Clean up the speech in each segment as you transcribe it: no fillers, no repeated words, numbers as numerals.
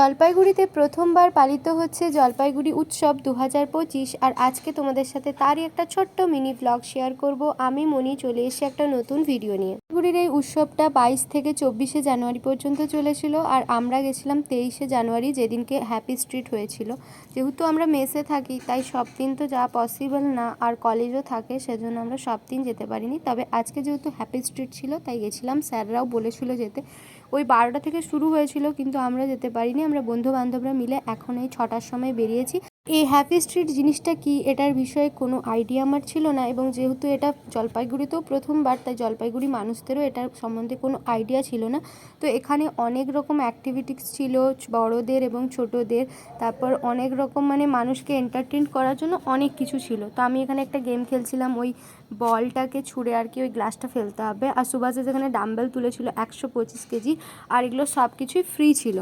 জলপাইগুড়িতে প্রথমবার পালিত হচ্ছে জলপাইগুড়ি উৎসব 2025। আর আজকে তোমাদের সাথে তারই একটা ছোট্ট মিনি ব্লগ শেয়ার করব। আমি মনি চলে এসে একটা নতুন ভিডিও নিয়ে। জলপাইগুড়ির এই উৎসবটা 22 থেকে 24শে জানুয়ারি পর্যন্ত চলেছিল, আর আমরা গেছিলাম 23শে জানুয়ারি, যেদিনকে হ্যাপি স্ট্রিট হয়েছিল। যেহেতু আমরা মেসে থাকি তাই সব দিন তো যাওয়া পসিবল না, আর কলেজও থাকে, সেজন্য আমরা সব দিন যেতে পারিনি। তবে আজকে যেহেতু হ্যাপি স্ট্রিট ছিল তাই গেছিলাম। স্যাররাও বলেছিল যেতে। ওই 12টা থেকে শুরু হয়েছিল, কিন্তু আমরা যেতে পারিনি। আমরা বন্ধু বান্ধবরা মিলে এখন এই 6টার সময় বেরিয়েছি। এই হ্যাপি স্ট্রিট জিনিসটা কি, এটার বিষয়ে কোনো আইডিয়া আমার ছিল না, এবং যেহেতু এটা জলপাইগুড়িতেও প্রথমবার, তাই জলপাইগুড়ি মানুষদেরও এটার সম্বন্ধে কোনো আইডিয়া ছিল না। তো এখানে অনেক রকম অ্যাক্টিভিটিস ছিল, বড়দের এবং ছোটদের। তারপর অনেক রকম মানুষকে এন্টারটেন করার জন্য অনেক কিছু ছিল। তো আমি এখানে একটা গেম খেলছিলাম, ওই বলটাকে ছুঁড়ে আর কি ওই গ্লাসটা ফেলতে হবে। আর সুভাষে যেখানে ডাম্বেল তুলেছিল 125 কেজি, আর এগুলো সব কিছুই ফ্রি ছিল।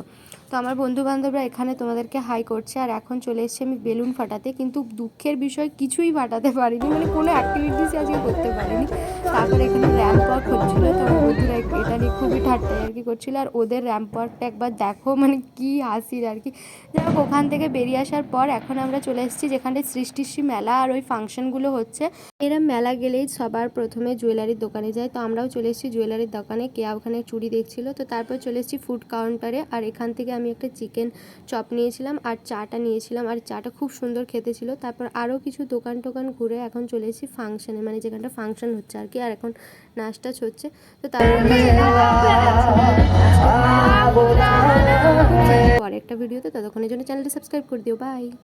তো আমার বন্ধুবান্ধবরা এখানে তোমাদেরকে হাই করছে। আর এখন চলে এসেছি আমি বেলুন ফাটাতে, কিন্তু দুঃখের বিষয় কিছুই ফাটাতে পারিনি, কোনো অ্যাক্টিভিটিসই আজকে করতে পারিনি। তারপর এখানে র্যাম্প ওয়াক হচ্ছিলো, তো আমার বন্ধুরা এটা নিয়ে খুবই ঠাট্টাই আর কি করছিলো। আর ওদের র্যাম্প ওয়াকটা একবার দেখো, কি হাসির আর কি। যাই হোক, ওখান থেকে বেরিয়ে আসার পর এখন আমরা চলে এসেছি যেখানে সৃষ্টিশ্রী মেলা আর ওই ফাংশনগুলো হচ্ছে। এরা মেলা গেলেই সবার প্রথমে জুয়েলারির দোকানে যায়, তো আমরাও চলে এসেছি জুয়েলারির দোকানে। কেয়া ওখানে চুড়ি দেখছিল। তো তারপর চলে এসেছি ফুড কাউন্টারে, আর এখান থেকে আমি একটা চিকেন চপ নিয়েছিলাম আর চাটা নিয়েছিলাম, আর চাটা খুব সুন্দর খেতে ছিল। তারপর আরও কিছু দোকান টোকান ঘুরে এখন চলে এসেছি ফাংশনে, যেখানটা ফাংশন হচ্ছে আর কি। আর এখন নাচ টাচ হচ্ছে। তো তারপর পরে একটা ভিডিওতে, ততক্ষণের জন্য চ্যানেলটা সাবস্ক্রাইব করে দিও। বাই।